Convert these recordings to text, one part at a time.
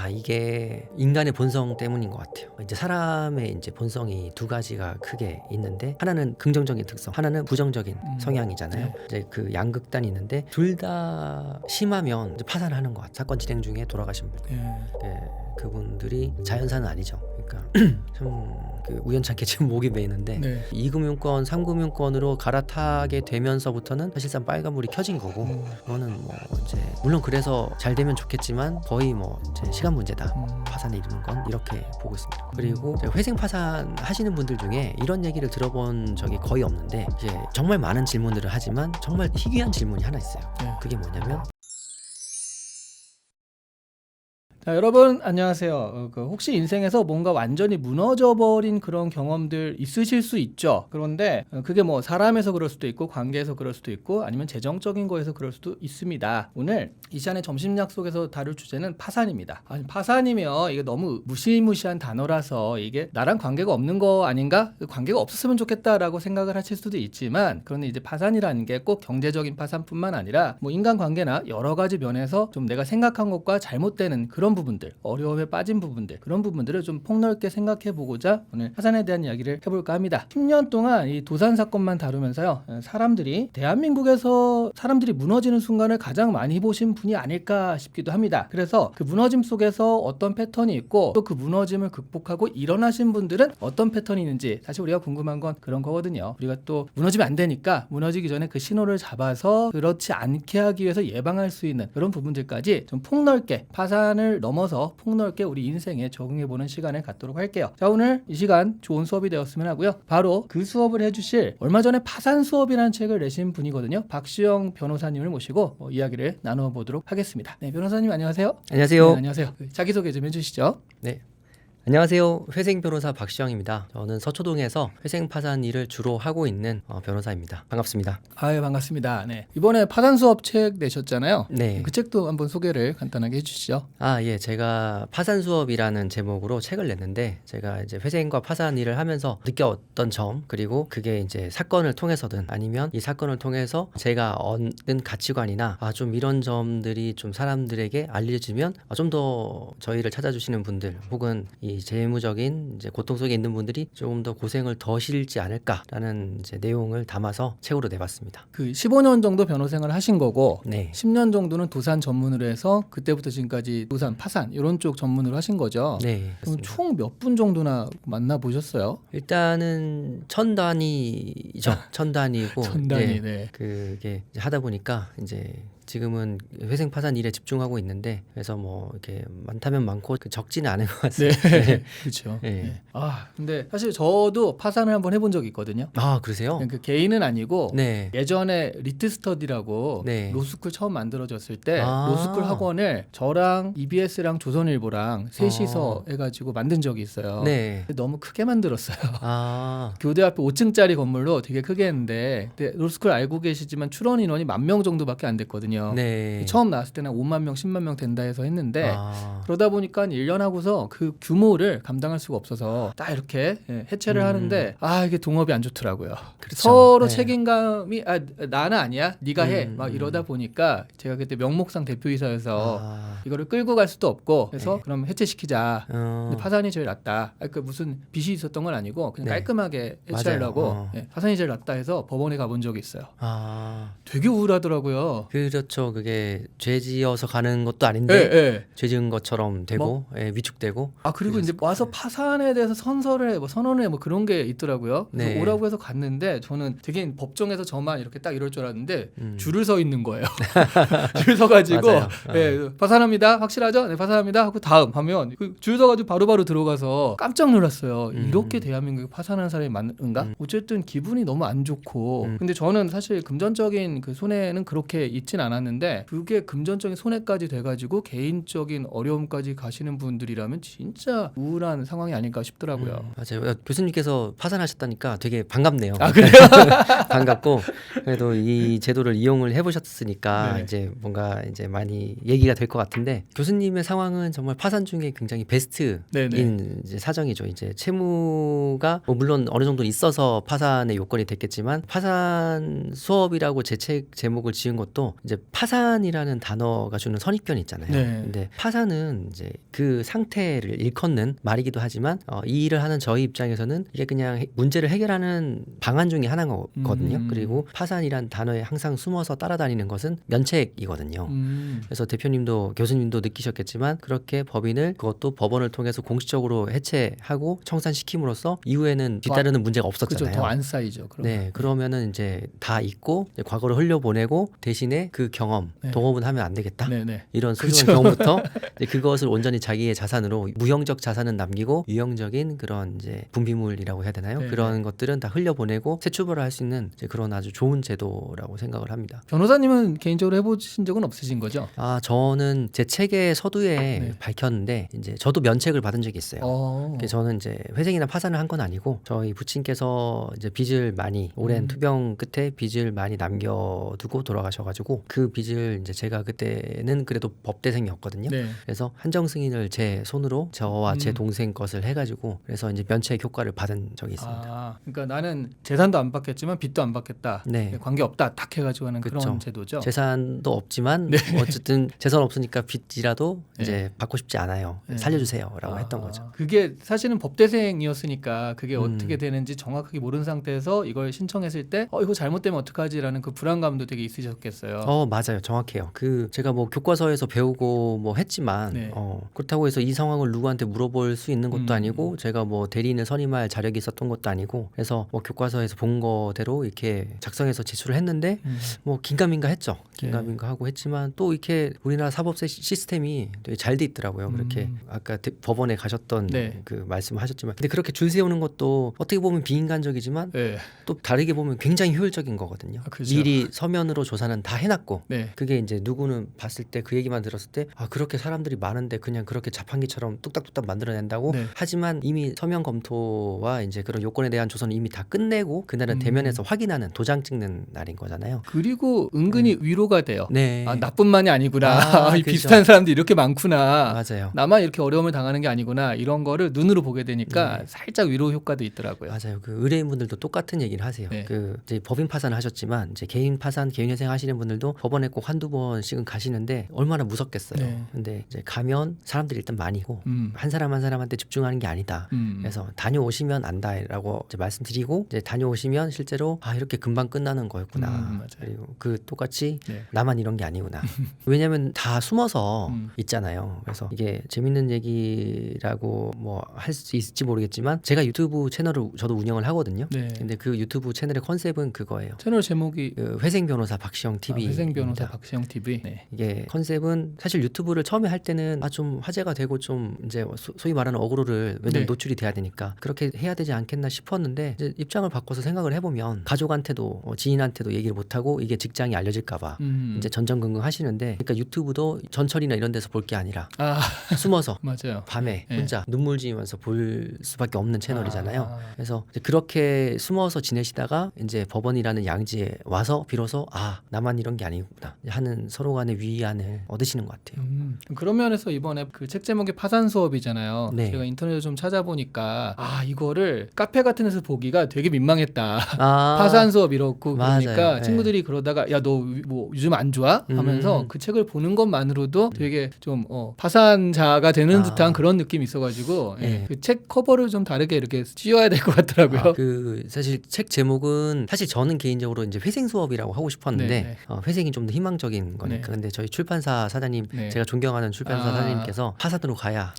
이게 인간의 본성 때문인 것 같아요. 이제 사람의 이제 본성이 두 가지가 크게 있는데 하나는 긍정적인 특성, 하나는 부정적인 성향이잖아요. 네. 이제 그 양극단이 있는데 둘 다 심하면 이제 파산하는 것 같아요. 사건 진행 중에 돌아가신 분, 예. 그분들이 자연사는 아니죠. 그러니까 참 그 우연찮게 지금 목이 메이는데 네. 2금융권, 3금융권으로 갈아타게 되면서부터는 사실상 빨간불이 켜진 거고 그거는 뭐 이제 물론 그래서 잘 되면 좋겠지만 거의 뭐 이제 시간 문제다. 파산에 이르는 건 이렇게 보고 있습니다. 그리고 회생 파산 하시는 분들 중에 이런 얘기를 들어본 적이 거의 없는데 이제 정말 많은 질문들을 하지만 정말 희귀한 질문이 하나 있어요. 네. 그게 뭐냐면 자, 여러분 안녕하세요. 혹시 인생에서 뭔가 완전히 무너져버린 그런 경험들 있으실 수 있죠. 그런데 그게 뭐 사람에서 그럴 수도 있고 관계에서 그럴 수도 있고 아니면 재정적인 거에서 그럴 수도 있습니다. 오늘 이 시간에 점심 약속에서 다룰 주제는 파산입니다. 아니, 파산이면 이게 너무 무시무시한 단어라서 이게 나랑 관계가 없는 거 아닌가? 관계가 없었으면 좋겠다라고 생각을 하실 수도 있지만 그런데 이제 파산이라는 게 꼭 경제적인 파산뿐만 아니라 뭐 인간관계나 여러 가지 면에서 좀 내가 생각한 것과 잘못되는 그런 부분들, 어려움에 빠진 부분들, 그런 부분들을 좀 폭넓게 생각해 보고자 오늘 파산에 대한 이야기를 해볼까 합니다. 10년 동안 이 도산 사건만 다루면서요, 사람들이 대한민국에서 사람들이 무너지는 순간을 가장 많이 보신 분이 아닐까 싶기도 합니다. 그래서 그 무너짐 속에서 어떤 패턴이 있고 또 그 무너짐을 극복하고 일어나신 분들은 어떤 패턴이 있는지 사실 우리가 궁금한 건 그런 거거든요. 우리가 또 무너지면 안 되니까 무너지기 전에 그 신호를 잡아서 그렇지 않게 하기 위해서 예방할 수 있는 그런 부분들까지 좀 폭넓게 파산을 넘어서 폭넓게 우리 인생에 적응해보는 시간을 갖도록 할게요. 자, 오늘 이 시간 좋은 수업이 되었으면 하고요. 바로 그 수업을 해주실 얼마 전에 파산 수업이라는 책을 내신 분이거든요. 박시영 변호사님을 모시고 이야기를 나눠보도록 하겠습니다. 네, 변호사님 안녕하세요. 안녕하세요. 네, 안녕하세요. 자기소개 좀 해주시죠. 네. 안녕하세요. 회생 변호사 박시영입니다. 저는 서초동에서 회생 파산 일을 주로 하고 있는 변호사입니다. 반갑습니다. 아유, 반갑습니다. 네. 이번에 파산 수업 책 내셨잖아요. 네. 그 책도 한번 소개를 간단하게 해주시죠. 예. 제가 파산 수업이라는 제목으로 책을 냈는데 제가 이제 회생과 파산 일을 하면서 느꼈던 점 그리고 그게 이제 사건을 통해서든 아니면 이 사건을 통해서 제가 얻는 가치관이나 좀 이런 점들이 좀 사람들에게 알려지면 좀 더 저희를 찾아주시는 분들 혹은 이 재무적인 이제 고통 속에 있는 분들이 조금 더 고생을 더 실지 않을까라는 이제 내용을 담아서 책으로 내봤습니다. 그 15년 정도 변호생을 하신 거고 네. 10년 정도는 도산 전문으로 해서 그때부터 지금까지 도산, 파산 이런 쪽 전문으로 하신 거죠. 네. 그럼 맞습니다. 총 몇 분 정도나 만나 보셨어요? 일단은 1000단위죠. 1000단위고 천 단위. 네. 그게 이제 하다 보니까 이제 지금은 회생 파산 일에 집중하고 있는데 그래서 뭐 이렇게 많다면 많고 적지는 않은 것 같습니다. 네. 그렇죠. 네. 네. 근데 사실 저도 파산을 한번 해본 적이 있거든요. 그러세요? 그 개인은 아니고 네. 예전에 리트 스터디라고 네. 로스쿨 처음 만들어졌을 때 아. 로스쿨 학원을 저랑 EBS랑 조선일보랑 셋이서 해가지고 만든 적이 있어요. 네. 근데 너무 크게 만들었어요. 아. 교대 앞에 5층짜리 건물로 되게 크게 했는데 근데 로스쿨 알고 계시지만 출원 인원이 10,000명 정도밖에 안 됐거든요. 네. 처음 나왔을 때는 5만 명, 10만 명 된다 해서 했는데 아. 그러다 보니까 1년 하고서 그 규모를 감당할 수가 없어서 딱 이렇게 해체를 하는데 이게 동업이 안 좋더라고요. 그렇죠. 서로 네. 책임감이 나는 아니야 네가 해 막 이러다 보니까 제가 그때 명목상 대표이사여서 이거를 끌고 갈 수도 없고 그래서 네. 그럼 해체시키자. 근데 파산이 제일 낫다. 그 무슨 빚이 있었던 건 아니고 그냥 네. 깔끔하게 해체하려고 맞아요. 파산이 제일 낫다 해서 법원에 가본 적이 있어요. 아. 되게 우울하더라고요. 그렇죠. 그게 죄지어서 가는 것도 아닌데 예, 예. 죄 지은 것처럼 되고 위축되고. 그리고 이제 와서 파산에 대해서 선언을 그런 게 있더라고요. 그래서 네. 오라고 해서 갔는데 저는 되게 법정에서 저만 이렇게 딱 이럴 줄 알았는데 음. 줄을 서 있는 거예요. 줄 서가지고 맞아요. 파산합니다. 확실하죠? 네, 파산합니다. 하고 다음 하면 줄 서가지고 바로바로 들어가서 깜짝 놀랐어요. 이렇게 대한민국에 파산하는 사람이 많은가? 어쨌든 기분이 너무 안 좋고 근데 저는 사실 금전적인 그 손해는 그렇게 있진 않았는데 그게 금전적인 손해까지 돼가지고 개인적인 어려움까지 가시는 분들이라면 진짜 우울한 상황이 아닐까 싶더라고요. 맞아요. 교수님께서 파산하셨다니까 되게 반갑네요. 그래요? 반갑고 그래도 이 제도를 이용을 해보셨으니까 네네. 이제 뭔가 이제 많이 얘기가 될 것 같은데 교수님의 상황은 정말 파산 중에 굉장히 베스트인 네네. 이제 사정이죠. 이제 채무가 물론 어느 정도 있어서 파산의 요건이 됐겠지만 파산 수업이라고 제 책 제목을 지은 것도 이제 파산이라는 단어가 주는 선입견이 있잖아요. 네. 근데 파산은 이제 그 상태를 일컫는 말이기도 하지만 이 일을 하는 저희 입장에서는 이게 그냥 문제를 해결하는 방안 중에 하나인 거거든요. 그리고 파산이란 단어에 항상 숨어서 따라다니는 것은 면책이거든요. 그래서 대표님도 교수님도 느끼셨겠지만 그렇게 법인을 그것도 법원을 통해서 공식적으로 해체하고 청산시킴으로써 이후에는 뒤따르는 문제가 없었잖아요. 그죠. 더 안 쌓이죠. 그러면. 네, 그러면은 이제 다 잊고 이제 과거를 흘려보내고 대신에 그 경험, 네. 동업은 하면 안 되겠다. 네네. 이런 그죠. 소중한 경험부터 이제 그것을 온전히 자기의 자산으로 무형적 자산은 남기고 유형적인 그런 이제 분비물이라고 해야 되나요? 네, 그런 것들은 다 흘려보내고 새 출발을 할 수 있는 이제 그런 아주 좋은 제도라고 생각을 합니다. 변호사님은 개인적으로 해보신 적은 없으신 거죠? 저는 제 책의 서두에 네. 밝혔는데 이제 저도 면책을 받은 적이 있어요. 어. 저는 이제 회생이나 파산을 한 건 아니고 저희 부친께서 이제 빚을 많이 오랜 투병 끝에 빚을 많이 남겨두고 돌아가셔가지고 그 빚을 이제 제가 그때는 그래도 법대생이었거든요. 네. 그래서 한정 승인을 제 손으로 저와 제 동생 것을 해가지고 그래서 이제 면책 효과를 받은 적이 있습니다. 아, 그러니까 나는 재산도 안 받겠지만 빚도 안 받겠다. 네. 관계 없다. 딱 해가지고 하는 그쵸. 그런 제도죠. 재산도 없지만 네. 어쨌든 재산 없으니까 빚이라도 네. 이제 받고 싶지 않아요. 네. 살려주세요라고 했던 거죠. 그게 사실은 법대생이었으니까 그게 어떻게 되는지 정확하게 모르는 상태에서 이걸 신청했을 때 이거 잘못되면 어떡하지라는 그 불안감도 되게 있으셨겠어요. 맞아요. 정확해요. 제가 뭐 교과서에서 배우고 뭐 했지만 네. 그렇다고 해서 이 상황을 누구한테 물어볼 수 있는 것도 아니고 제가 뭐 대리인을 선임할 자격이 있었던 것도 아니고 그래서 뭐 교과서에서 본 거대로 이렇게 작성해서 제출을 했는데 뭐 긴가민가 했죠. 긴가민가 하고 했지만 또 이렇게 우리나라 사법세 시스템이 되게 잘 돼 있더라고요. 그렇게 아까 법원에 가셨던 네. 그 말씀하셨지만 근데 그렇게 줄 세우는 것도 어떻게 보면 비인간적이지만 네. 또 다르게 보면 굉장히 효율적인 거거든요. 그렇죠. 미리 서면으로 조사는 다 해놨고 네. 그게 이제 누구는 봤을 때 그 얘기만 들었을 때 그렇게 사람들이 많은데 그냥 그렇게 자판기처럼 뚝딱뚝딱 만들어낸다고 네. 하지만 이미 서면 검토와 이제 그런 요건에 대한 조사는 이미 다 끝내고 그날은 대면에서 확인하는 도장 찍는 날인 거잖아요. 그리고 은근히 위로가 돼요. 네. 나뿐만이 아니구나. 그죠. 비슷한 사람들이 이렇게 많구나. 맞아요. 나만 이렇게 어려움을 당하는 게 아니구나. 이런 거를 눈으로 보게 되니까 살짝 위로 효과도 있더라고요. 맞아요. 그 의뢰인분들도 똑같은 얘기를 하세요. 네. 이제 법인 파산을 하셨지만 이제 개인 파산, 개인 회생 하시는 분들도 법원에 꼭 한두 번씩은 가시는데 얼마나 무섭겠어요. 네. 근데 이제 가면 사람들이 일단 많이고 한 사람 한 사람한테 집중하는 게 아니다. 그래서 다녀오시면 안다라고 이제 말씀드리고 이제 다녀오시면 실제로 이렇게 금방 끝나는 거였구나. 맞아요. 그리고 똑같이 네. 나만 이런 게 아니구나. 왜냐하면 다 숨어서 있잖아요. 그래서 이게 재밌는 얘기라고 뭐 할 수 있을지 모르겠지만 제가 유튜브 채널을 저도 운영을 하거든요. 네. 근데 그 유튜브 채널의 컨셉은 그거예요. 채널 제목이 그 회생 변호사 박시영 TV. 회생 변호사 박시영 TV. 네. 이게 컨셉은 사실 유튜브를 처음에 할 때는 좀 화제가 되고 좀 이제 소위 말하는 어그로를 왜냐면 네. 노출이 돼야 되니까 그렇게 해야 되지 않겠나 싶었는데 이제 입장을 바꿔서 생각을 해보면 가족한테도 지인한테도 얘기를 못하고 이게 직장이 알려질까봐 이제 전전긍긍 하시는데 그러니까 유튜브도 전철이나 이런 데서 볼 게 아니라 숨어서 맞아요. 밤에 네. 혼자 눈물 지으면서 볼 수밖에 없는 채널이잖아요. 그래서 이제 그렇게 숨어서 지내시다가 이제 법원이라는 양지에 와서 비로소 나만 이런 게 아니구나 하는 서로 간의 위안을 얻으시는 것 같아요. 그런 면에서 이번에 그 책 제목이 파산 수업이잖아요. 네. 제가 인터넷에 좀 찾아보니까 이거를 카페 같은 데서 보기가 되게 민망했다. 파산 수업 이렇고 그러니까 맞아요. 친구들이 그러다가 야 너 뭐 요즘 안 좋아? 하면서 그 책을 보는 것만으로도 되게 좀 파산자가 되는 듯한 그런 느낌이 있어가지고 네. 그 책 커버를 좀 다르게 이렇게 씌워야 될 것 같더라고요. 사실 책 제목은 사실 저는 개인적으로 이제 회생 수업이라고 하고 싶었는데 네. 회생이 좀 더 희망적인 거니까. 네. 근데 저희 출판사 사장님 네. 제가 존경하는 출판사 사장님께서 파산으로 가야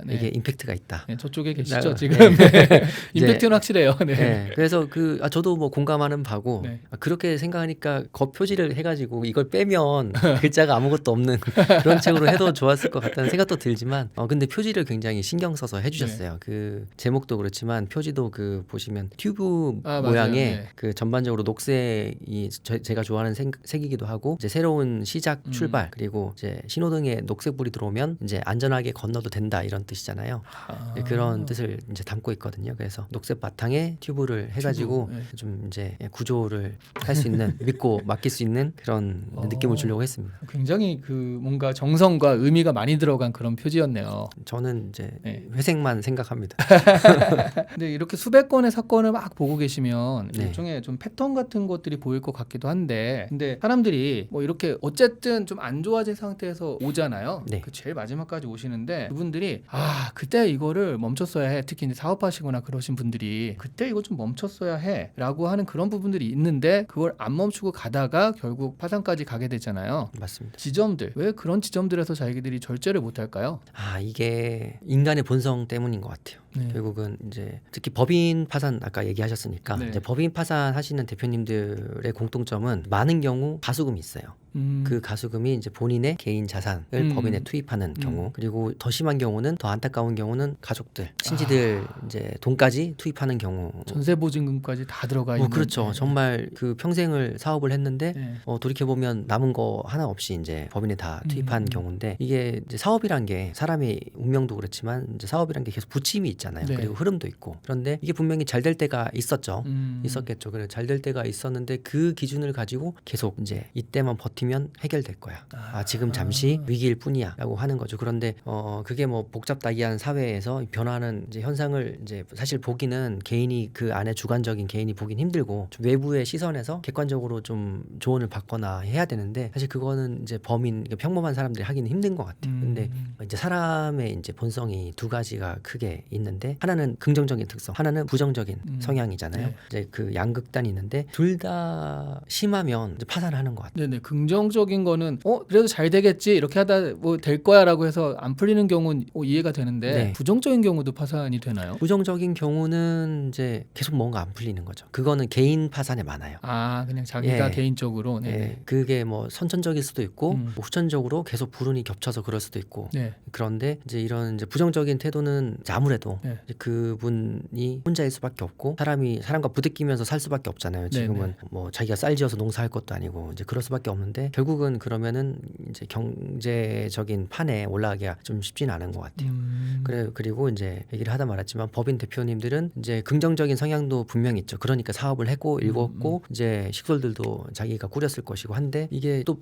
네. 이게 임팩트가 있다. 네, 저쪽에 계시죠 네. 지금. 네. 네. 임팩트는 확실해요. 네. 네. 그래서 저도 뭐 공감하는 바고 네. 그렇게 생각하니까 겉표지를 해가지고 이걸 빼면 글자가 아무것도 없는 그런 책으로 해도 좋았을 것 같다는 생각도 들지만 근데 표지를 굉장히 신경 써서 해주셨어요. 네. 그 제목도 그렇지만 표지도 보시면 튜브 맞아요. 모양의 네. 그 전반적으로 녹색이 제가 좋아하는 색이기도 하고 이제 새로운 시작 출발 그리고 이제 신호등에 녹색불이 들어오면 이제 안전하게 건너도 된다 이런 뜻이잖아요. 그런 뜻을 이제 담고 있거든요. 그래서 녹색 바탕에 튜브를 해가지고 튜브, 네. 좀 이제 구조를 할 수 있는 믿고 맡길 수 있는 그런 느낌을 주려고 했습니다. 굉장히 그 뭔가 정성과 의미가 많이 들어간 그런 표지였네요. 저는 이제 네. 회생만 생각합니다. 근데 이렇게 수백 건의 사건을 막 보고 계시면 네. 일종의 좀 패턴 같은 것들이 보일 것 같기도 한데 근데 사람들이 분들이 뭐 이렇게 어쨌든 좀 안 좋아진 상태에서 오잖아요. 네. 그 제일 마지막까지 오시는데 그분들이 그때 이거를 멈췄어야 해. 특히 이제 사업하시거나 그러신 분들이 그때 이거 좀 멈췄어야 해라고 하는 그런 부분들이 있는데 그걸 안 멈추고 가다가 결국 파산까지 가게 되잖아요. 맞습니다. 지점들 왜 그런 지점들에서 자기들이 절제를 못할까요? 이게 인간의 본성 때문인 것 같아요. 네. 결국은 이제 특히 법인 파산 아까 얘기하셨으니까 네. 이제 법인 파산 하시는 대표님들의 공통점은 많은 경우 가수금이 있어요. 그 가수금이 이제 본인의 개인 자산을 법인에 투입하는 경우, 그리고 더 심한 경우는, 더 안타까운 경우는 가족들, 친지들 이제 돈까지 투입하는 경우. 전세보증금까지 다 들어가 있는. 그렇죠. 네. 정말 그 평생을 사업을 했는데 네. 돌이켜 보면 남은 거 하나 없이 이제 법인에 다 투입한 경우인데, 이게 이제 사업이란 게 사람의 운명도 그렇지만 이제 사업이란 게 계속 부침이 있잖아요. 네. 그리고 흐름도 있고. 그런데 이게 분명히 잘 될 때가 있었죠. 음. 있었겠죠. 그래 잘 될 때가 있었는데 그 기준을 가지고 계속 이제 이때만 버티면 해결될 거야. 지금 잠시 위기일 뿐이야라고 하는 거죠. 그런데 그게 뭐 복잡다기한 사회에서 변화하는 이제 현상을 이제 사실 보기는 개인이 그 안에 주관적인 개인이 보긴 힘들고 좀 외부의 시선에서 객관적으로 좀 조언을 받거나 해야 되는데, 사실 그거는 이제 범인, 평범한 사람들이 하기는 힘든 것 같아요. 근데 이제 사람의 이제 본성이 두 가지가 크게 있는데, 하나는 긍정적인 특성, 하나는 부정적인 성향이잖아요. 네. 이제 그 양극단이 있는데 둘 다 심하면 이제 파산하는 것 같아요. 네네. 긍정적인 거는 그래도 잘 되겠지 이렇게 하다 뭐 될 거야라고 해서 안 풀리는 경우는 이해가 되는데 네. 부정적인 경우도 파산이 되나요? 부정적인 경우는 이제 계속 뭔가 안 풀리는 거죠. 그거는 개인 파산에 많아요. 그냥 자기가 예. 개인적으로. 네네. 예, 그게 뭐 선천적일 수도 있고 뭐 후천적으로 계속 불운이 겹쳐서 그럴 수도 있고. 네. 그런데 이제 이런 이제 부정적인 태도는 이제 아무래도 네. 이제 그분이 혼자일 수밖에 없고, 사람이 사람과 부대끼면서 살 수밖에 없잖아요. 지금은 뭐 자기가 쌀지어서 농사할 것도 아니고 이제 그럴 수밖에 없는데, 결국은 그러면은 이제 경제적인 판에 올라가기가 좀 쉽지는 않은 것 같아요. 그리고 이제 얘기를 하다 말았지만 법인 대표님들은 이제 긍정적인 성향도 분명히 있죠. 그러니까 사업을 했고 읽었고 이제 식솔들도 자기가 꾸렸을 것이고 한데, 이게 또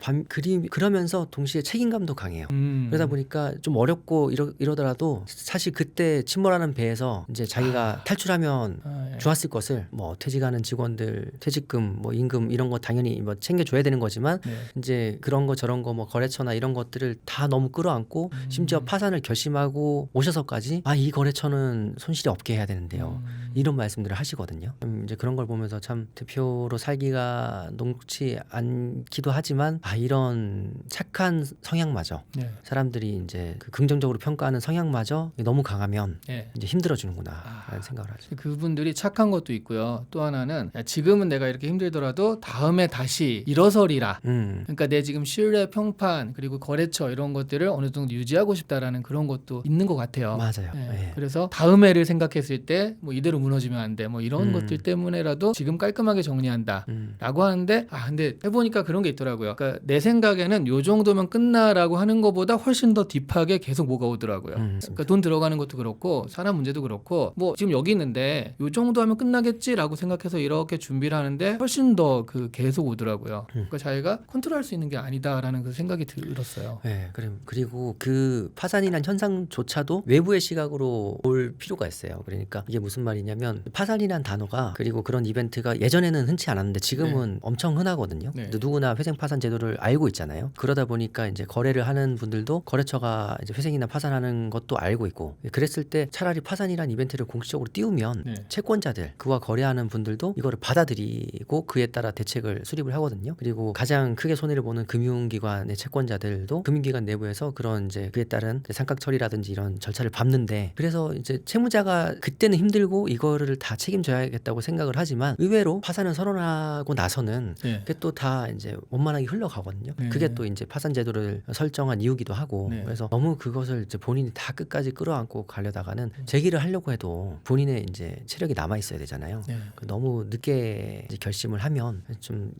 그러면서 동시에 책임감도 강해요. 그러다 보니까 좀 어렵고 이러더라도 사실 그때 침몰하는 배에서 이제 자기가 탈출하면 예. 좋았을 것을, 뭐 퇴직하는 직원들 퇴직금, 뭐 임금 이런 거 당연히 뭐 챙겨줘야 되는 거지만 네. 이제 그런 거 저런 거 뭐 거래처나 이런 것들을 다 너무 끌어안고 심지어 파산을 결심하고 오셔서까지 이 거래처는 손실이 없게 해야 되는데요. 이런 말씀들을 하시거든요. 이제 그런 걸 보면서 참 대표로 살기가 녹록지 않기도 하지만 이런 착한 성향마저, 네. 사람들이 이제 그 긍정적으로 평가하는 성향마저 너무 강하면 네. 이제 힘들어지는구나라는 생각을 하죠. 그분들이 착한 것도 있고요. 또 하나는 지금은 내가 이렇게 힘들더라도 다음에 다시 일어서리라. 그러니까 내 지금 신뢰 평판 그리고 거래처 이런 것들을 어느 정도 유지하고 싶다라는 그런 것도 있는 것 같아요. 맞아요. 네. 네. 그래서 다음 해를 생각했을 때 뭐 이대로 무너지면 안 돼. 뭐 이런 것들 때문에라도 지금 깔끔하게 정리한다. 라고 하는데 근데 해보니까 그런 게 있더라고요. 그러니까 내 생각에는 요 정도면 끝나라고 하는 것보다 훨씬 더 딥하게 계속 뭐가 오더라고요. 그러니까 돈 들어가는 것도 그렇고 사람 문제도 그렇고 뭐 지금 여기 있는데 요 정도 하면 끝나겠지라고 생각해서 이렇게 준비를 하는데 훨씬 더 그 계속 오더라고요. 그러니까 자기가 컨트롤할 수 있는 게 아니다라는 그 생각이 들었어요. 네, 그리고 그 파산이란 현상조차도 외부의 시각으로 볼 필요가 있어요. 그러니까 이게 무슨 말이냐면, 파산이란 단어가, 그리고 그런 이벤트가 예전에는 흔치 않았는데 지금은 엄청 흔하거든요. 네. 누구나 회생 파산 제도를 알고 있잖아요. 그러다 보니까 이제 거래를 하는 분들도 거래처가 이제 회생이나 파산하는 것도 알고 있고, 그랬을 때 차라리 파산이란 이벤트를 공식적으로 띄우면 채권자들, 그와 거래하는 분들도 이거를 받아들이고 그에 따라 대책을 수립을 하거든요. 그리고 가장 크게 손해를 보는 금융기관의 채권자들도 금융기관 내부에서 그런 이제 그에 따른 상각 처리라든지 이런 절차를 밟는데, 그래서 이제 채무자가 그때는 힘들고 이거를 다 책임져야겠다고 생각을 하지만 의외로 파산을 선언하고 나서는 그게 또 다 이제 원만하게 흘러가거든요. 그게 또 이제 파산 제도를 설정한 이유기도 하고, 그래서 너무 그것을 이제 본인이 다 끝까지 끌어안고 가려다가는 제기를 하려고 해도 본인의 이제 체력이 남아 있어야 되잖아요. 너무 늦게 이제 결심을 하면 좀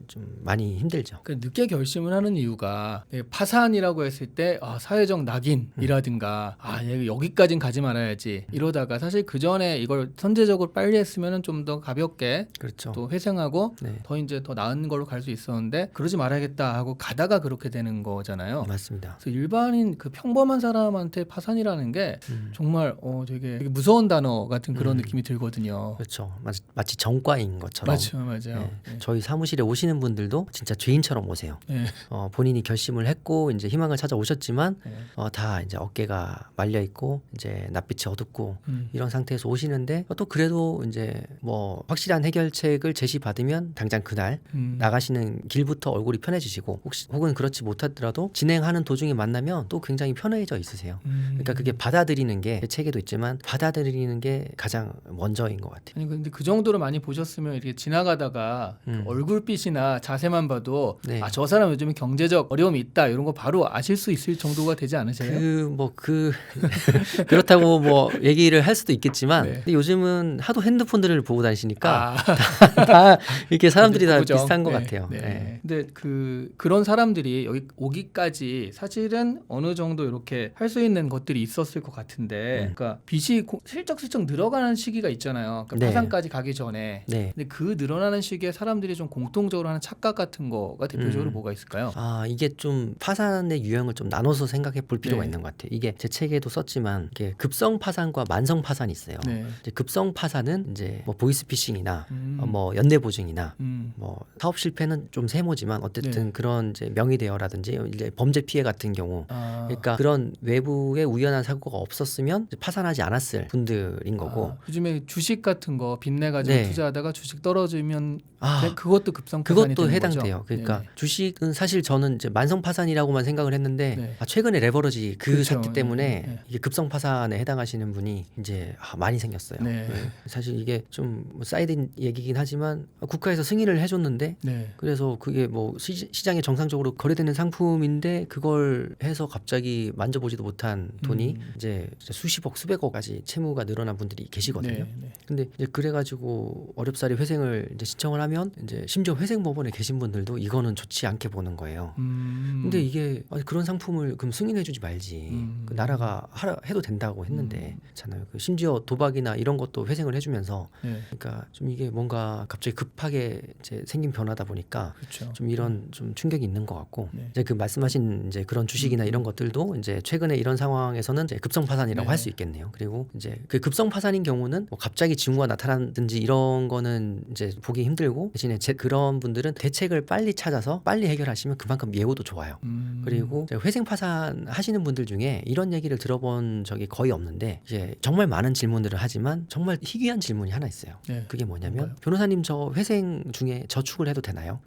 많이 힘들죠. 그러니까 늦게 결심을 하는 이유가 파산이라고 했을 때 사회적 낙인이라든가 얘가 여기까진 가지 말아야지 이러다가 사실 그 전에 이걸 선제적으로 경제적으로 빨리 했으면 좀 더 가볍게 그렇죠. 또 회생하고 네. 더 이제 더 나은 걸로 갈 수 있었는데 그러지 말아야겠다 하고 가다가 그렇게 되는 거잖아요. 맞습니다. 그래서 일반인 그 평범한 사람한테 파산이라는 게 음. 정말 되게 무서운 단어 같은 그런 음. 느낌이 들거든요. 그렇죠. 마치 정과인 것처럼. 맞아요. 네. 네. 저희 사무실에 오시는 분들도 진짜 죄인처럼 오세요. 네. 본인이 결심을 했고 이제 희망을 찾아 오셨지만 네. 다 이제 어깨가 말려 있고 이제 낯빛이 어둡고 음. 이런 상태에서 오시는데 또 그래도 이제 뭐 확실한 해결책을 제시받으면 당장 그날 나가시는 길부터 얼굴이 편해지시고 혹은 그렇지 못하더라도 진행하는 도중에 만나면 또 굉장히 편해져 있으세요. 그러니까 그게 받아들이는 게 체계도 있지만 받아들이는 게 가장 먼저인 것 같아요. 아니 근데 그 정도로 많이 보셨으면 이렇게 지나가다가 그 얼굴빛이나 자세만 봐도 네. 아, 저 사람 요즘에 경제적 어려움이 있다 이런 거 바로 아실 수 있을 정도가 되지 않으세요? 그렇다고 뭐 얘기를 할 수도 있겠지만 네. 근데 요즘은 하도 핸드폰들을 보고 다니시니까 아, 다 이렇게 사람들이 다 부정. 비슷한 것 네, 같아요. 네. 네. 근데 그런 사람들이 여기 오기까지 사실은 어느 정도 이렇게 할 수 있는 것들이 있었을 것 같은데, 그러니까 빚이 슬쩍슬쩍 늘어가는 시기가 있잖아요. 그러니까 네. 파산까지 가기 전에. 네. 근데 그 늘어나는 시기에 사람들이 좀 공통적으로 하는 착각 같은 거가 대표적으로 뭐가 있을까요? 이게 좀 파산의 유형을 좀 나눠서 생각해 볼 필요가 네. 있는 것 같아요. 이게 제 책에도 썼지만 이게 급성 파산과 만성 파산이 있어요. 네. 이제 급성 파산은 이제 뭐 보이스피싱이나 음. 뭐 연내 보증이나 음. 뭐 사업 실패는 좀 세모지만 어쨌든 네. 그런 이제 명의대여라든지 이제 범죄 피해 같은 경우 아. 그러니까 그런 외부의 우연한 사고가 없었으면 이제 파산하지 않았을 분들인 거고 요즘에 주식 같은 거 빚내 가지고 네. 투자하다가 주식 떨어지면 아, 그것도 급성 파산이 그것도 되는 해당돼요. 거죠? 그러니까 네네. 주식은 사실 저는 이제 만성 파산이라고만 생각을 했는데 네. 최근에 레버러지 그 그렇죠. 사태 때문에 네. 이게 급성 파산에 해당하시는 분이 이제 많이 생겼어요. 네. 사실 이게 좀 사이드 얘기긴 하지만 국가에서 승인을 해줬는데 네. 그래서 그게 뭐 시장에 정상적으로 거래되는 상품인데 그걸 해서 갑자기 만져보지도 못한 돈이 이제 수십억 수백억까지 채무가 늘어난 분들이 계시거든요. 네. 근데 이제 그래가지고 어렵사리 회생을 이제 신청을 하면 이제 심지어 회생법원에 계신 분들도 이거는 좋지 않게 보는 거예요. 근데 이게 그런 상품을 그럼 승인해주지 말지. 그 나라가 해도 된다고 했는데 잖아요. 그 심지어 도박이나 이런 것도 회생을 해주면서 네. 그러니까 좀 이게 뭔가 갑자기 급하게 이제 생긴 변화다 보니까 그렇죠. 좀 이런 좀 충격이 있는 것 같고 네. 이제 그 말씀하신 이제 그런 주식이나 이런 것들도 이제 최근에 이런 상황에서는 이제 급성 파산이라고 네. 할 수 있겠네요. 그리고 이제 그 급성 파산인 경우는 뭐 갑자기 징후가 나타나든지 이런 거는 이제 보기 힘들고 대신에 그런 분들은 대책을 빨리 찾아서 빨리 해결하시면 그만큼 예후도 좋아요. 그리고 회생 파산 하시는 분들 중에 이런 얘기를 들어본 적이 거의 없는데 이제 정말 많은 질문들을 하지만 정말 희귀한 질문이 하나 있어요. 네. 그게 뭐냐면 뭔가요? 변호사님 저 회생 중에 저축을 해도 되나요?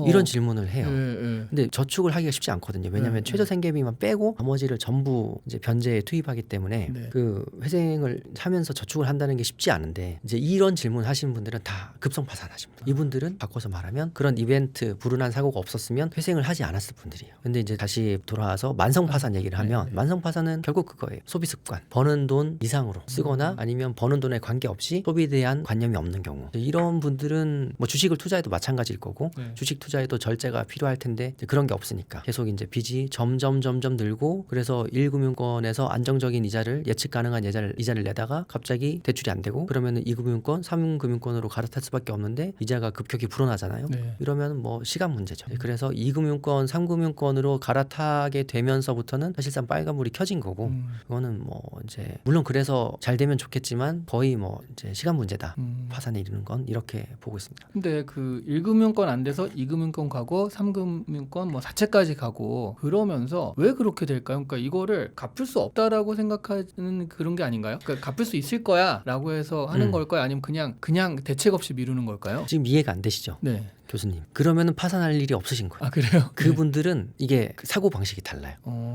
이런 질문을 해요. 네. 근데 저축을 하기가 쉽지 않거든요. 왜냐하면 최저 생계비만 빼고 나머지를 전부 이제 변제에 투입하기 때문에 네. 그 회생을 하면서 저축을 한다는 게 쉽지 않은데 이제 이런 질문 하시는 분들은 다 급성 파산하십니다. 이분들은 바꿔서 말하면 그런 이벤트 불운한 사고가 없었으면 회생을 하지 않았을 분들이에요. 근데 이제 다시 돌아와서 만성 파산 얘기를 하면 네. 만성 파산은 결국 그거예요. 소비 습관. 버는 돈 이상으로 쓰거나 아니면 버는 돈에 관계없이 소비에 대한 관념이 없는 경우. 이런 분들은 뭐 주식을 투자해도 마찬가지일 거고 네. 주식 투자에도 절제가 필요할 텐데 이제 그런 게 없으니까 계속 이제 빚이 점점 늘고 그래서 1금융권에서 안정적인 이자를 예측 가능한 이자를 내다가 갑자기 대출이 안 되고 그러면 2금융권, 3금융권으로 갈아탈 수밖에 없는데 이자가 급격히 불어나잖아요. 네. 이러면 뭐 시간 문제죠. 그래서 2금융권, 3금융권으로 갈아타게 되면서부터는 사실상 빨간불이 켜진 거고 그거는 뭐 이제 물론 그래서 잘 되면 좋겠지만 거의 뭐 이제 시간 문제다. 파산에 이르는 건 이렇게 보고 있습니다. 근데 그 1금융권 안 돼서 2금융권 가고 3금융권 뭐 4채까지 가고 그러면서 왜 그렇게 될까요? 그러니까 이거를 갚을 수 없다라고 생각하는 그런 게 아닌가요? 그러니까 갚을 수 있을 거야라고 해서 하는 걸까요? 아니면 그냥 대책 없이 미루는 걸까요? 지금 이해가 안 되시죠? 네. 교수님. 그러면은 파산할 일이 없으신 거예요. 아 그래요? 그분들은 이게 사고 방식이 달라요.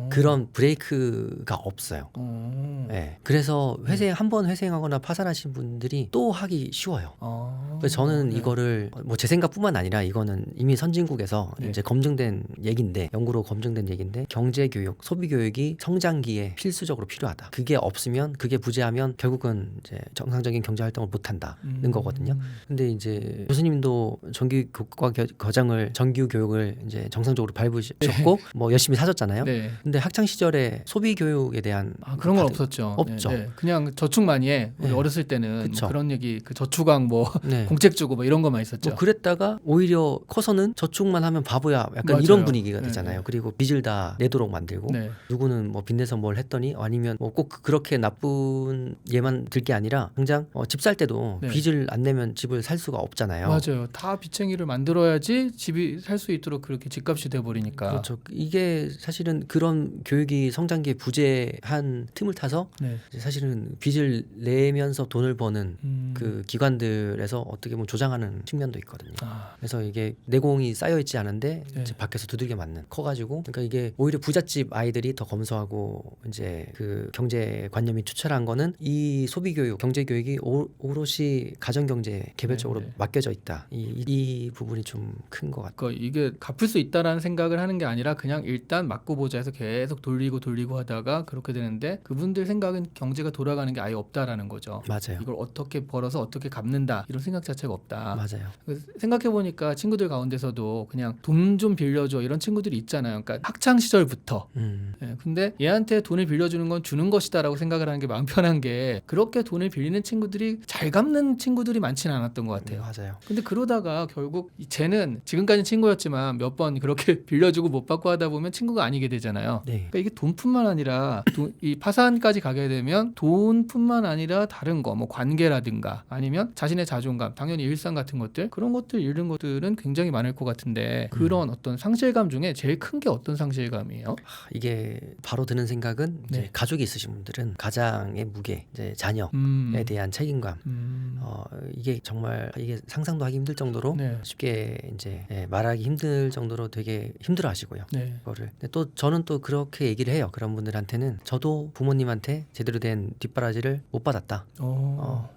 그런 브레이크가 없어요. 네. 그래서 한 번 회생하거나 파산하신 분들이 또 하기 쉬워요. 그래서 저는 네. 이거를 뭐 제 생각뿐만 아니라 이거는 이미 선진국에서 네. 이제 검증된 얘기인데 연구로 검증된 얘기인데 경제 교육, 소비 교육이 성장기에 필수적으로 필요하다. 그게 없으면 그게 부재하면 결국은 이제 정상적인 경제 활동을 못 한다는 거거든요. 근데 이제 교수님도 정규 교과 과정을 정규 교육을 이제 정상적으로 밟으셨고 뭐 열심히 사셨잖아요. 네. 근데 학창 시절에 소비 교육에 대한 그런 건 없었죠. 없죠. 네, 네. 그냥 저축 많이 해. 우리 네. 어렸을 때는 그쵸. 뭐 그런 얘기 그 저축왕 뭐 네. 공책 주고 뭐 이런 것만 있었죠. 뭐 그랬다가 오히려 커서는 저축만 하면 바보야 약간 맞아요. 이런 분위기가 네, 되잖아요. 네. 그리고 빚을 다 내도록 만들고 네. 누구는 뭐 빚내서 뭘 했더니 아니면 뭐 꼭 그렇게 나쁜 예만 들 게 아니라 당장 집 살 때도 네. 빚을 안 내면 집을 살 수가 없잖아요. 맞아요. 다 빚쟁이를 만들어야지 집이 살 수 있도록 그렇게 집값이 돼 버리니까. 그렇죠. 이게 사실은 그런 교육이 성장기에 부재한 틈을 타서 네. 이제 사실은 빚을 내면서 돈을 버는 그 기관들에서 어떻게 보면 조장하는 측면도 있거든요. 그래서 이게 내공이 쌓여 있지 않은데 네. 이제 밖에서 두들겨 맞는 커가지고 그러니까 이게 오히려 부잣집 아이들이 더 검소하고 이제 그 경제 관념이 추철한 거는 이 소비 교육, 경제 교육이 오롯이 가정 경제 개별적으로 네, 네. 맡겨져 있다. 이 부분이 좀 큰 것 같아요. 그러니까 이게 갚을 수 있다라는 생각을 하는 게 아니라 그냥 일단 맞고 보자 해서 계속 돌리고 하다가 그렇게 되는데 그분들 생각은 경제가 돌아가는 게 아예 없다라는 거죠. 맞아요. 이걸 어떻게 벌어서 어떻게 갚는다 이런 생각 자체가 없다. 맞아요. 생각해 보니까 친구들 가운데서도 그냥 돈 좀 빌려줘 이런 친구들이 있잖아요. 그러니까 학창 시절부터. 예, 근데 얘한테 돈을 빌려주는 건 주는 것이다라고 생각을 하는 게 마음 편한 게 그렇게 돈을 빌리는 친구들이 잘 갚는 친구들이 많지는 않았던 것 같아요. 맞아요. 근데 그러다가 결국 쟤는 지금까지 친구였지만 몇 번 그렇게 빌려주고 못 받고 하다 보면 친구가 아니게 되잖아요. 네. 그러니까 이게 돈뿐만 아니라 이 파산까지 가게 되면 돈뿐만 아니라 다른 거 뭐 관계라든가 아니면 자신의 자존감 당연히 일상 같은 것들 그런 것들 잃는 것들은 굉장히 많을 것 같은데 그런 어떤 상실감 중에 제일 큰 게 어떤 상실감이에요? 이게 바로 드는 생각은 이제 네. 가족이 있으신 분들은 가장의 무게, 이제 자녀에 대한 책임감. 이게 정말 이게 상상도 하기 힘들 정도로 네. 쉽게 이제 말하기 힘들 정도로 되게 힘들어하시고요. 네. 그거를 근데 또 저는 또 그렇게 얘기를 해요. 그런 분들한테는 저도 부모님한테 제대로 된 뒷바라지를 못 받았다.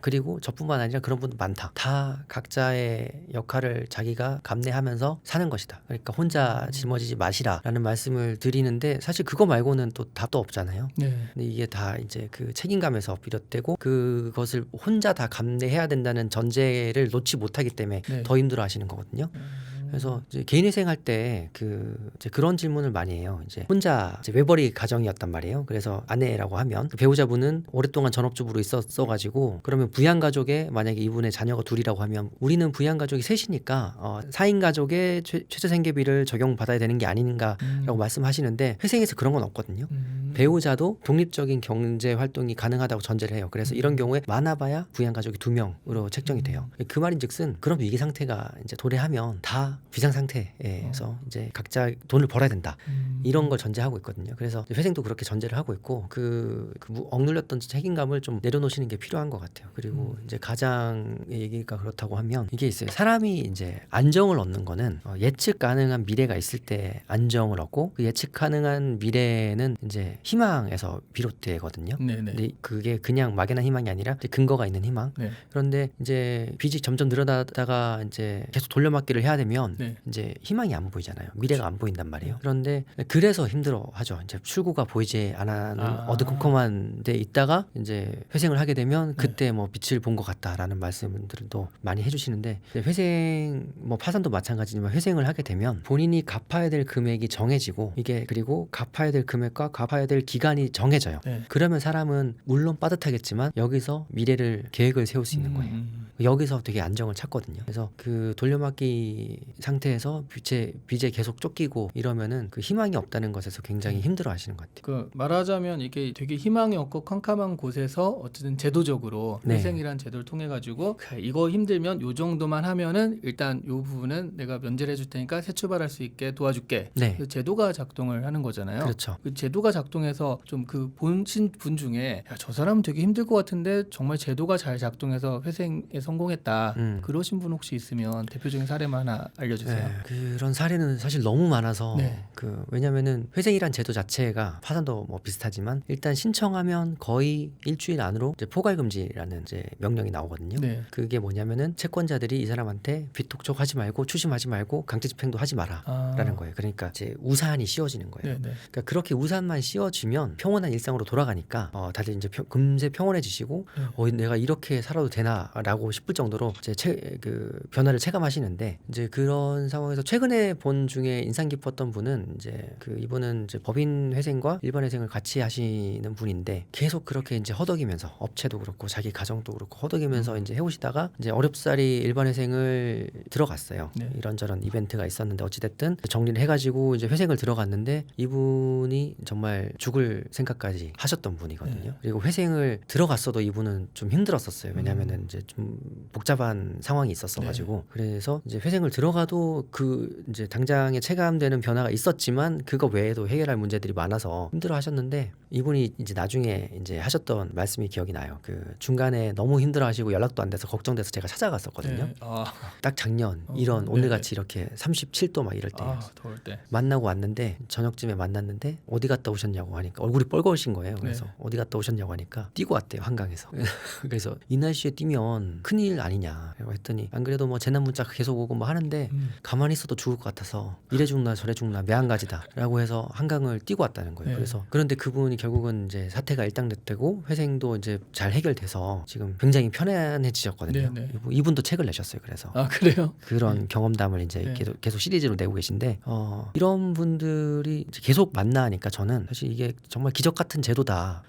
그리고 저뿐만 아니라 그런 분도 많다. 다 각자의 역할을 자기가 감내하면서 사는 것이다. 그러니까 혼자 짊어지지 마시라라는 말씀을 드리는데 사실 그거 말고는 또 답도 없잖아요. 네. 근데 이게 다 이제 그 책임감에서 비롯되고 그것을 혼자 다 감내해야 된다는 전제를 놓지 못하기 때문에 네. 더 힘들어하시는 거거든요. 그래서 이제 개인회생 할 때 이제 그런 질문을 많이 해요. 이제 혼자 이제 외벌이 가정이었단 말이에요. 그래서 아내라고 하면 그 배우자분은 오랫동안 전업주부로 있었어가지고 그러면 부양가족에 만약에 이분의 자녀가 둘이라고 하면 우리는 부양가족이 셋이니까 4인 가족의 최저생계비를 적용받아야 되는 게 아닌가라고 말씀하시는데 회생에서 그런 건 없거든요. 배우자도 독립적인 경제 활동이 가능하다고 전제를 해요. 그래서 이런 경우에 많아봐야 부양가족이 2명으로 책정이 돼요. 그 말인즉슨 그런 위기 상태가 이제 도래하면 다 비상 상태에서 이제 각자 돈을 벌어야 된다. 이런 걸 전제하고 있거든요. 그래서 회생도 그렇게 전제를 하고 있고 그 억눌렸던 책임감을 좀 내려놓으시는 게 필요한 것 같아요. 그리고 이제 가장의 얘기가 그렇다고 하면 이게 있어요. 사람이 이제 안정을 얻는 거는 예측 가능한 미래가 있을 때 안정을 얻고 그 예측 가능한 미래는 이제 희망에서 비롯되거든요. 네네. 근데 그게 그냥 막연한 희망이 아니라 이제 근거가 있는 희망. 네. 그런데 이제 빚이 점점 늘어나다가 이제 계속 돌려막기를 해야 되면 네. 이제 희망이 안 보이잖아요. 미래가 안 보인단 말이에요. 그런데 그래서 힘들어하죠. 이제 출구가 보이지 않는 어두컴컴한 데 있다가 이제 회생을 하게 되면 그때 뭐 빛을 본 것 같다라는 말씀들도 많이 해주시는데 회생 뭐 파산도 마찬가지지만 회생을 하게 되면 본인이 갚아야 될 금액이 정해지고 이게 그리고 갚아야 될 금액과 갚아야 될 기간이 정해져요. 네. 그러면 사람은 물론 빠듯하겠지만 여기서 미래를 계획을 세울 수 있는 거예요. 여기서 되게 안정을 찾거든요. 그래서 그 돌려막기 상태에서 빚에 계속 쫓기고 이러면은 그 희망이 없다는 것에서 굉장히 힘들어하시는 것 같아요. 그 말하자면 이게 되게 희망이 없고 캄캄한 곳에서 어쨌든 제도적으로 네. 회생이라는 제도를 통해 가지고 이거 힘들면 요 정도만 하면은 일단 요 부분은 내가 면제를 해줄 테니까 새 출발할 수 있게 도와줄게. 네. 그 제도가 작동을 하는 거잖아요. 그렇죠. 그 제도가 작동해서 좀 그 본신 분 중에 야, 저 사람은 되게 힘들 것 같은데 정말 제도가 잘 작동해서 회생에 성공했다. 그러신 분 혹시 있으면 대표적인 사례만 하나 알려주세요. 네, 그런 사례는 사실 너무 많아서 네. 왜냐면은 회생이란 제도 자체가 파산도 뭐 비슷하지만 일단 신청하면 거의 일주일 안으로 이제 포괄금지라는 이제 명령이 나오거든요. 네. 그게 뭐냐면은 채권자들이 이 사람한테 빚독촉하지 말고 추심하지 말고 강제집행도 하지 마라라는 거예요. 그러니까 이제 우산이 씌워지는 거예요. 네, 네. 그러니까 그렇게 우산만 씌워지면 평온한 일상으로 돌아가니까 다들 이제 금세 평온해지시고 내가 이렇게 살아도 되나라고 싶을 정도로 이제 그 변화를 체감하시는데 이제 그런 이런 상황에서 최근에 본 중에 인상 깊었던 분은 이제 이분은 이제 법인 회생과 일반 회생을 같이 하시는 분인데 계속 그렇게 이제 허덕이면서 업체도 그렇고 자기 가정도 그렇고 허덕이면서 이제 해오시다가 이제 어렵사리 일반 회생을 들어갔어요. 네. 이런저런 이벤트가 있었는데 어찌됐든 정리를 해가지고 이제 회생을 들어갔는데 이분이 정말 죽을 생각까지 하셨던 분이거든요. 그리고 회생을 들어갔어도 이분은 좀 힘들었었어요. 왜냐하면은 이제 좀 복잡한 상황이 있었어가지고 그래서 이제 회생을 들어가도 그 이제 당장에 체감되는 변화가 있었지만 그거 외에도 해결할 문제들이 많아서 힘들어하셨는데 이분이 이제 나중에 이제 하셨던 말씀이 기억이 나요. 그 중간에 너무 힘들어하시고 연락도 안 돼서 걱정돼서 제가 찾아갔었거든요. 네. 딱 작년 이런 네. 오늘같이 이렇게 37도 막 이럴 때 더울 때. 만나고 왔는데 저녁쯤에 만났는데 어디 갔다 오셨냐고 하니까 얼굴이 뻘거우신 거예요. 그래서 어디 갔다 오셨냐고 하니까 뛰고 왔대요, 한강에서. 그래서 이 날씨에 뛰면 큰일 아니냐 했더니 안 그래도 뭐 재난 문자 계속 오고 뭐 하는데 가만히 있어도 죽을 것 같아서 이래 죽나 저래 죽나 매한가지다 라고 해서 한강을 뛰고 왔다는 거예요. 그래서 그런데 그분이 결국은 이제 사태가 일단되고 회생도 이제 잘 해결돼서 지금 굉장히 편안해지셨거든요. 이분도 책을 내셨어요. 그래서 그래요? 그런 경험담을 이제 계속 시리즈로 내고 계신데 이런 분들이 이제 계속 만나니까 저는 사실 이게 정말 기적 같은 제도다.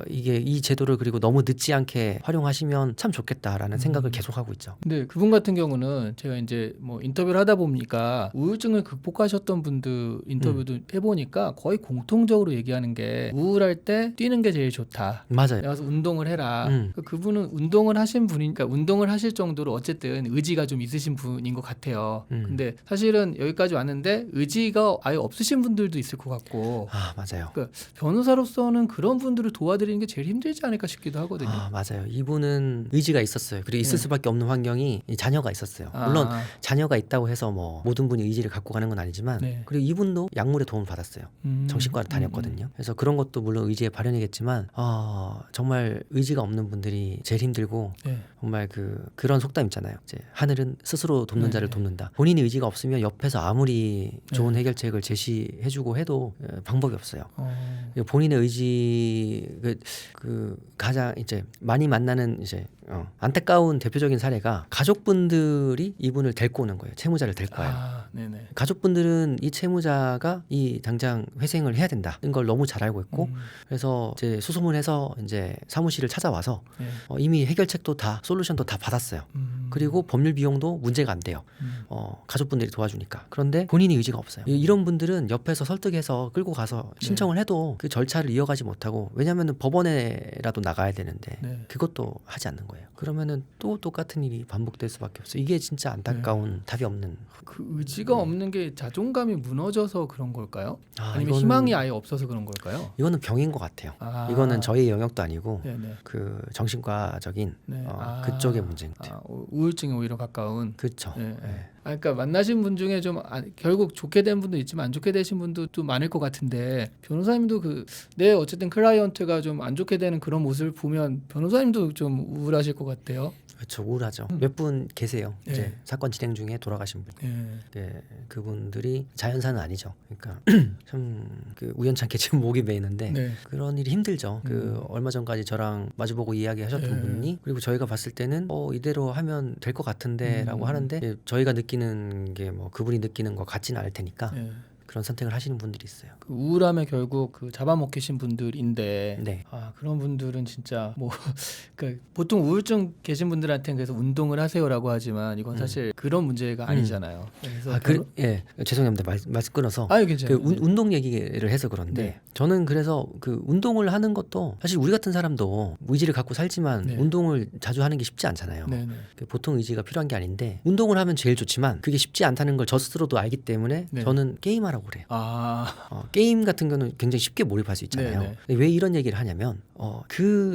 이게 이 제도를 그리고 너무 늦지 않게 활용하시면 참 좋겠다라는 생각을 계속 하고 있죠. 근데 그분 같은 경우는 제가 이제 뭐 인터뷰를 하다 보니까 우울증을 극복하셨던 분들 인터뷰도 해보니까 거의 공통적으로 얘기하는 게 우울할 때 뛰는 게 제일 좋다. 맞아요. 나가서 운동을 해라. 그분은 운동을 하신 분이니까 운동을 하실 정도로 어쨌든 의지가 좀 있으신 분인 것 같아요. 근데 사실은 여기까지 왔는데 의지가 아예 없으신 분들도 있을 것 같고. 맞아요. 그러니까 변호사로서는 그런 분들을 도와드리는 게 제일 힘들지 않을까 싶기도 하거든요. 맞아요. 이분은 의지가 있었어요. 그리고 있을 수밖에 없는 환경이 자녀가 있었어요. 물론 자녀가 있다고 해서 뭐 모든 분이 의지를 갖고 가는 건 아니지만 그리고 이분도 약물에 도움을 받았어요. 정신과를 다녔거든요. 그래서 그런 것도 물론 의지의 발현이겠지만 정말 의지가 없는 분들이 제일 힘들고 정말 그런 속담 있잖아요. 이제 하늘은 스스로 돕는 자를 돕는다. 본인의 의지가 없으면 옆에서 아무리 좋은 해결책을 제시해주고 해도 방법이 없어요. 본인의 의지 그 가장 이제 많이 만나는 이제 안타까운 대표적인 사례가 가족분들이 이분을 데리고 오는 거예요. 채무자를 데리고 와요. 가족분들은 이 채무자가 이 당장 회생을 해야 된다는 걸 너무 잘 알고 있고 그래서 이제 수소문해서 이제 사무실을 찾아와서 이미 해결책도 다 솔루션도 다 받았어요. 그리고 법률 비용도 문제가 안 돼요. 가족분들이 도와주니까. 그런데 본인이 의지가 없어요. 이런 분들은 옆에서 설득해서 끌고 가서 신청을 해도 그 절차를 이어가지 못하고 왜냐하면 법원에라도 나가야 되는데 그것도 하지 않는 거예요. 그러면은 또 똑같은 일이 반복될 수밖에 없어요. 이게 진짜 안타까운 답이 없는. 그 의지가 없는 게 자존감이 무너져서 그런 걸까요? 아니면 이거는- 희망이 아예 없어서 그런 걸까요? 이거는 병인 것 같아요. 이거는 저희 영역도 아니고 그 정신과적인 그쪽의 문제인 것 같아요. 우울증에 오히려 가까운. 그렇죠. 그러니까 만나신 분 중에 좀 결국 좋게 된 분도 있지만 안 좋게 되신 분도 또 많을 것 같은데 변호사님도 어쨌든 클라이언트가 좀 안 좋게 되는 그런 모습을 보면 변호사님도 좀 우울하실 것 같아요. 그렇죠. 우울하죠. 몇 분 계세요. 이제 사건 진행 중에 돌아가신 분. 그분들이 자연사는 아니죠. 그러니까 참 우연찮게 지금 목이 메이는데 그런 일이 힘들죠. 얼마 전까지 저랑 마주보고 이야기하셨던 분이 그리고 저희가 봤을 때는 이대로 하면 될 것 같은데라고 하는데 저희가 느끼는 게 뭐 그분이 느끼는 거 같지는 않을 테니까. 그런 선택을 하시는 분들이 있어요. 그 우울함에 결국 잡아먹히신 분들인데 그런 분들은 진짜 뭐 그러니까 보통 우울증 계신 분들한테는 그래서 운동을 하세요라고 하지만 이건 사실 그런 문제가 아니잖아요. 그래서 죄송합니다. 말씀 끊어서 괜찮아요. 운동 얘기를 해서 그런데 저는 그래서 운동을 하는 것도 사실 우리 같은 사람도 의지를 갖고 살지만 운동을 자주 하는 게 쉽지 않잖아요. 보통 의지가 필요한 게 아닌데 운동을 하면 제일 좋지만 그게 쉽지 않다는 걸 저 스스로도 알기 때문에 저는 게임하라고 그래요. 게임 같은 경우는 굉장히 쉽게 몰입할 수 있잖아요. 왜 이런 얘기를 하냐면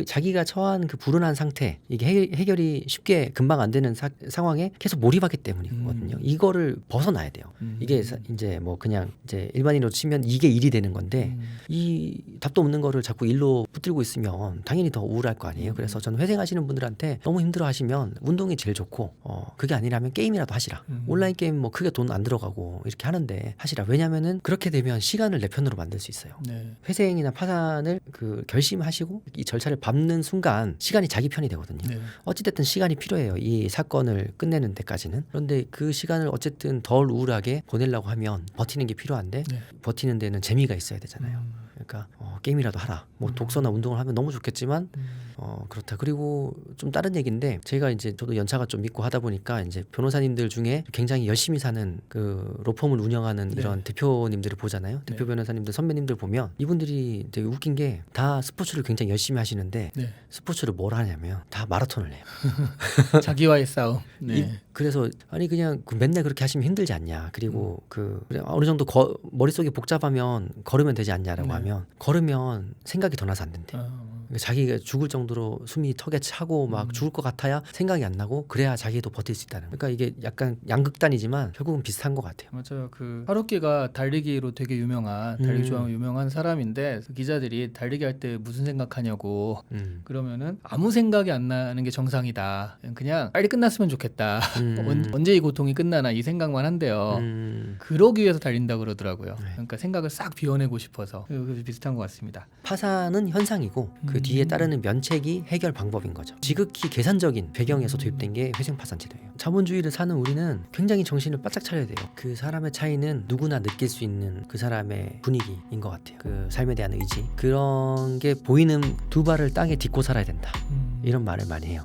자기가 처한 그 불운한 상태 이게 해결이 쉽게 금방 안 되는 상황에 계속 몰입하기 때문이거든요. 이거를 벗어나야 돼요. 이게 이제 뭐 그냥 이제 일반인으로 치면 이게 일이 되는 건데 이 답도 없는 거를 자꾸 일로 붙들고 있으면 당연히 더 우울할 거 아니에요. 그래서 저는 회생하시는 분들한테 너무 힘들어하시면 운동이 제일 좋고 그게 아니라면 게임이라도 하시라. 온라인 게임 뭐 크게 돈 안 들어가고 이렇게 하는데 하시라. 왜냐면 왜냐하면은 그렇게 되면 시간을 내 편으로 만들 수 있어요. 네. 회생이나 파산을 그 결심하시고 이 절차를 밟는 순간 시간이 자기 편이 되거든요. 네. 어찌됐든 시간이 필요해요. 이 사건을 끝내는 데까지는. 그런데 그 시간을 어쨌든 덜 우울하게 보내려고 하면 버티는 게 필요한데 네. 버티는 데는 재미가 있어야 되잖아요. 그러니까 게임이라도 하라. 뭐 독서나 운동을 하면 너무 좋겠지만 그렇다. 그리고 좀 다른 얘기인데 제가 이제 저도 연차가 좀 있고 하다 보니까 이제 변호사님들 중에 굉장히 열심히 사는 그 로펌을 운영하는 네. 이런 대표님들을 보잖아요. 대표 네. 변호사님들 선배님들 보면 이분들이 되게 웃긴 게 다 스포츠를 굉장히 열심히 하시는데 네. 스포츠를 뭘 하냐면 다 마라톤을 해요. 자기와의 싸움. 네. 그래서 아니 그냥 맨날 그렇게 하시면 힘들지 않냐. 그리고 그 그냥 어느 정도 머릿속이 복잡하면 걸으면 되지 않냐라고 네. 하면 걸으면 생각이 더 나서 안 된대. 어, 그러니까 자기가 죽을 정도로 숨이 턱에 차고 막 죽을 것 같아야 생각이 안 나고 그래야 자기도 버틸 수 있다는. 그러니까 이게 약간 양극단이지만 결국은 비슷한 것 같아요. 맞아요. 그 하루키가 달리기로 되게 유명한 달리기 좋아하는 유명한 사람인데 그 기자들이 달리기 할 때 무슨 생각하냐고 그러면은 아무 생각이 안 나는 게 정상이다. 그냥 빨리 끝났으면 좋겠다. 언제 이 고통이 끝나나 이 생각만 한대요. 그러기 위해서 달린다 그러더라고요. 네. 그러니까 생각을 싹 비워내고 싶어서. 그래서 비슷한 것 같습니다. 파산은 현상이고 그 뒤에 따르는 면책이 해결 방법인 거죠. 지극히 계산적인 배경에서 도입된 게 회생파산 제도예요. 자본주의를 사는 우리는 굉장히 정신을 바짝 차려야 돼요. 그 사람의 차이는 누구나 느낄 수 있는 그 사람의 분위기인 것 같아요. 그 삶에 대한 의지. 그런 게 보이는 두 발을 땅에 딛고 살아야 된다. 이런 말을 많이 해요.